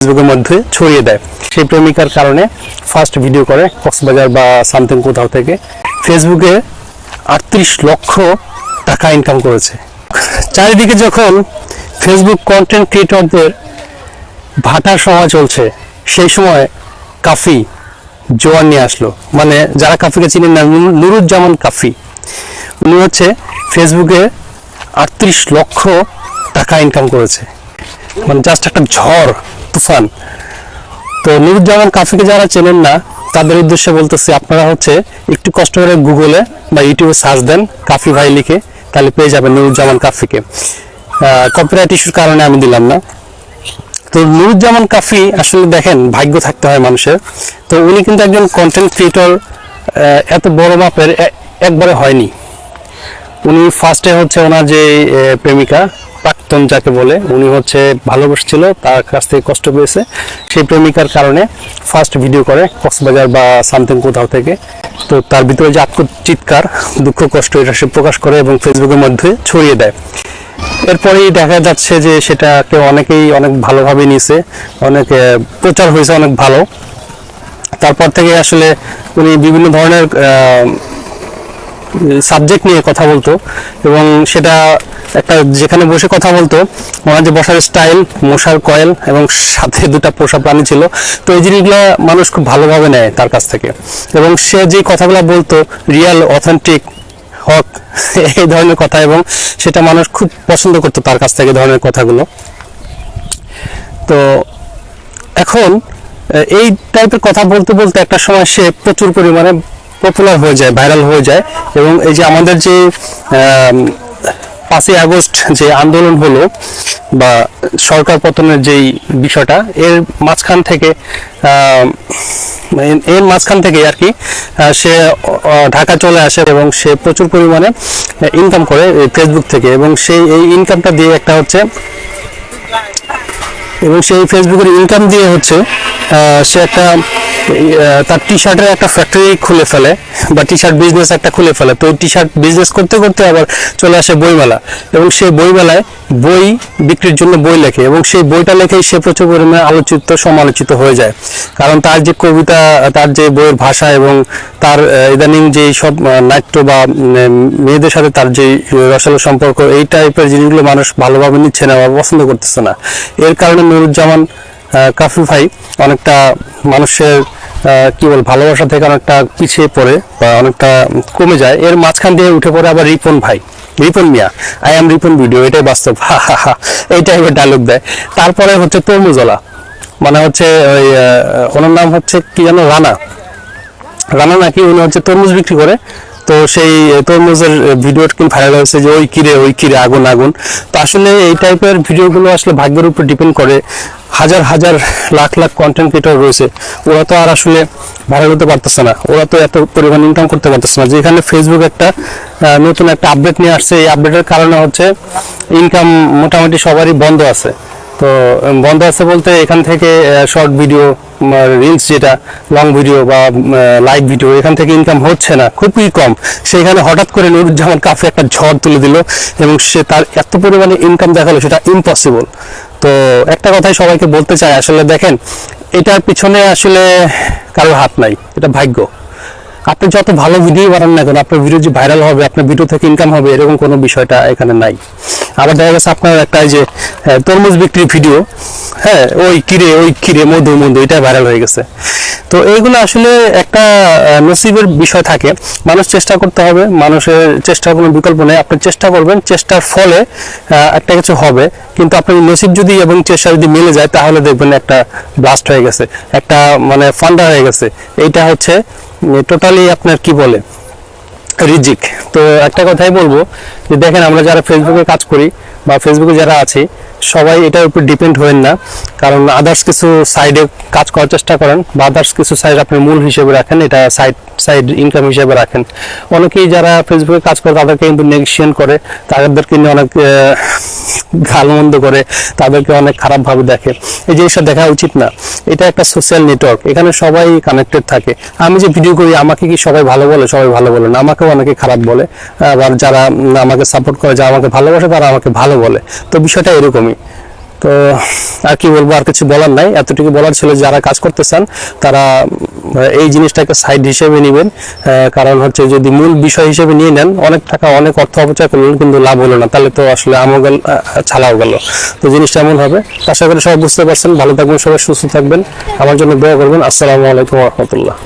ফেসবুকের মধ্যে ছড়িয়ে দেয়। সেই প্রেমিকার কারণে ফার্স্ট ভিডিও করে কক্সবাজার বা সামথিং কোথাও থেকে ফেসবুকে 38 লক্ষ টাকা ইনকাম করেছে। চারিদিকে যখন ফেসবুক কন্টেন্ট ক্রিয়েটরদের ভাটার সময় চলছে, সেই সময় কাফি জোয়ার নিয়ে আসলো। মানে যারা কাফিকে চিনেন না, নুরুজ্জামান কাফি, উনি হচ্ছে ফেসবুকে 38 লক্ষ টাকা ইনকাম করেছে। মানে জাস্ট একটা ঝড় তুফান। তো নুরুজ্জামান কাফিকে যারা চেনেন না তাদের উদ্দেশ্যে বলতেছি, আপনারা হচ্ছে একটু কষ্ট করে গুগলে বা ইউটিউবে সার্চ দেন কাফি ভাই লিখে, তাহলে পেয়ে যাবেন নুরুজ্জামান কাফিকে। কপিরাইট ইস্যুর কারণে আমি দিলাম না। তো নুরুজ্জামান কাফি আসলে দেখেন, ভাগ্য থাকতে হয় মানুষের। তো উনি কিন্তু একজন কন্টেন্ট ক্রিয়েটর, এত বড় মাপের একবারে হয়নি। উনি ফার্স্টে হচ্ছে ওনার যে প্রেমিকা প্রাক্তন যাকে বলে, উনি হচ্ছে ভালোবাসছিল, তার কাছ থেকে কষ্ট পেয়েছে। সেই প্রেমিকার কারণে ফার্স্ট ভিডিও করে কক্সবাজার বা সামথিং কোথাও থেকে। তো তার ভিতরে যে আত্মচিৎকার, দুঃখ কষ্ট, এটা সে প্রকাশ করে এবং ফেসবুকের মধ্যে ছড়িয়ে দেয়। এরপরেই দেখা যাচ্ছে যে সেটাকে অনেকেই অনেক ভালোভাবে নিয়েছে, অনেক প্রচার হয়েছে অনেক ভালো। তারপর থেকে আসলে উনি বিভিন্ন ধরনের সাবজেক্ট নিয়ে কথা বলতো, এবং সেটা একটা যেখানে বসে কথা বলতো, ওনার যে বসার স্টাইল, মশার কয়েল এবং সাথে দুটা পোষা প্রাণী ছিল। তো এই জিনিসগুলো মানুষ খুব ভালোভাবে নেয় তার কাছ থেকে, এবং সে যে কথাগুলো বলতো রিয়েল, অথেন্টিক, হক, এই ধরনের কথা, এবং সেটা মানুষ খুব পছন্দ করতো তার কাছ থেকে ধরনের কথাগুলো। তো এখন এই টাইপের কথা বলতে বলতে একটা সময় সে প্রচুর পরিমাণে পপুলার হয়ে যায়, ভাইরাল হয়ে যায়। এবং এই যে আমাদের যে 5ই আগস্ট যে আন্দোলন হলো বা সরকার পতনের যেই বিষয়টা, এর মাঝখান থেকে আর কি সে ঢাকা চলে আসে, এবং সে প্রচুর পরিমাণে ইনকাম করে ফেসবুক থেকে। এবং সেই এই ইনকামটা দিয়ে একটা হচ্ছে, এবং সেই ফেসবুকের ইনকাম দিয়ে হচ্ছে সে একটা তার টি শার্টের একটা ফ্যাক্টরি খুলে ফেলে, বা টি শার্ট বিজনেস একটা খুলে ফেলে। তো টি শার্ট বিজনেস করতে করতে আবার চলে আসে বইমেলা, এবং সেই বইমেলায় বই বিক্রির জন্য বই লেখে, এবং সেই বইটা লেখেই সে প্রচুর পরিমাণে আলোচিত, সমালোচিত হয়ে যায়। কারণ তার যে কবিতা, তার যে বইয়ের ভাষা, এবং তার ইদানিং যে সব নাট্য বা মেয়েদের সাথে তার যে রসালো সম্পর্ক, এই টাইপের জিনিসগুলো মানুষ ভালোভাবে নিচ্ছে না বা পছন্দ করতেছে না। এর কারণে নুরুজ্জামান কাফি ভাই অনেকটা মানুষের কি বল ভালোবাসা থেকে অনেকটা পিছিয়ে পড়ে বা অনেকটা কমে যায়। এর মাঝখান দিয়ে উঠে পড়ে আবার রিপন ভাই, রিপন মিয়া, আই এম রিপন ভিডিও, এটাই বাস্তব, হা হা হা, এই টাইপের ডায়লগ দেয়। তারপরে হচ্ছে তরমুজওয়ালা, মানে হচ্ছে ওই ওনার নাম হচ্ছে কি যেন, রানা নাকি, উনি হচ্ছে তরমুজ বিক্রি করে। তো সেই তরমুজের ভিডিও কিন্তু ভাইরাল হয়েছে যে ওই কিরে আগুন আগুন। তো আসলে এই টাইপের ভিডিওগুলো আসলে ভাগ্যের উপর ডিপেন্ড করে। হাজার হাজার লাখ লাখ কন্টেন্ট ক্রিয়েটর রয়েছে, ওরা তো আর আসলে ভাইরাল হতে পারতেছে না, ওরা তো এত পরিমাণ ইনকাম করতে পারতেছে না। যেখানে ফেসবুক একটা নতুন একটা আপডেট নিয়ে আসছে, এই আপডেটের কারণে হচ্ছে ইনকাম মোটামুটি সবারই বন্ধ আছে। তো বন্ধ আছে বলতে এখান থেকে শর্ট ভিডিও, রিলস, যেটা লং ভিডিও বা লাইভ ভিডিও, এখান থেকে ইনকাম হচ্ছে না, খুবই কম। সেখানে হঠাৎ করে নুরুজ্জামান কাফি একটা ঝড় তুলে দিল, এবং সে তার এত পরিমাণে ইনকাম দেখালো, সেটা ইম্পসিবল। তো একটা কথাই সবাইকে বলতে চাই, আসলে দেখেন, এটার পিছনে আসলে কারোর হাত নাই, এটা ভাগ্য। আপনি যত ভালো ভিডিও বানান না কেন, আপনার ভিডিও যে ভাইরাল হবে, আপনার ভিডিও থেকে ইনকাম হবে, এরকম কোনো বিষয়টা এখানে নাই। আবার দেখা গেছে আপনার একটা যে তরমুজ বিক্রি ভিডিও, হ্যাঁ, ওই কিরে মধু, এটা ভাইরাল হয়ে গেছে। তো এইগুলো আসলে একটা নসিবের বিষয় থাকে। মানুষ চেষ্টা করতে হবে, মানুষের চেষ্টার কোনো বিকল্প নেই। আপনি চেষ্টা করবেন, চেষ্টার ফলে একটা কিছু হবে। কিন্তু আপনার নসিব যদি এবং চেষ্টা যদি মিলে যায়, তাহলে দেখবেন একটা ব্লাস্ট হয়ে গেছে, একটা মানে ফান্ডা হয়ে গেছে। এইটা হচ্ছে টোটালি আপনার কি বলে রিজিক। তো একটা কথাই বলবো যে দেখেন, আমরা যারা ফেসবুকে কাজ করি বা ফেসবুকে যারা আছি, সবাই এটার উপর ডিপেন্ড হবেন না। কারণ আদার্স কিছু সাইডে কাজ করার চেষ্টা করেন, বা আদার্স কিছু সাইড আপনি মূল হিসেবে রাখেন, এটা সাইড ইনকাম হিসেবে রাখেন। অনেকেই যারা ফেসবুকে কাজ করে তাদেরকে কিন্তু নেগেশিয়েশন করে, তাদেরকে নিয়ে অনেক গালমন্দ করে, তাদেরকে অনেক খারাপভাবে দেখে। এই জিনিসটা দেখা উচিত না। এটা একটা সোশ্যাল নেটওয়ার্ক, এখানে সবাই কানেক্টেড থাকে। আমি যে ভিডিও করি, আমাকে কি সবাই ভালো বলে? সবাই ভালো বলে না, আমাকেও অনেকে খারাপ বলে। আবার যারা আমাকে সাপোর্ট করে, যারা আমাকে ভালোবাসে, তারা আমাকে ভালো বলে। তো বিষয়টা এরকমই। তো আর কি বলবো, আর কিছু বলার নাই, এতটুকু বলার ছিল যারা কাজ করতে চান তারা এই জিনিসটাকে সাইড হিসেবে নেবেন। কারণ হচ্ছে যদি মূল বিষয় হিসেবে নিয়ে নেন, অনেক টাকা অনেক অর্থ অপচয় করলেন কিন্তু লাভ হলো না, তাহলে তো আসলে আমও গেল ছাড়াও গেল। তো জিনিসটা এমন হবে। আশা করি সবাই বুঝতে পারছেন। ভালো থাকবেন, সবাই সুস্থ থাকবেন, আমার জন্য দোয়া করবেন। আসসালামু আলাইকুম ওয়া রাহমাতুল্লাহ।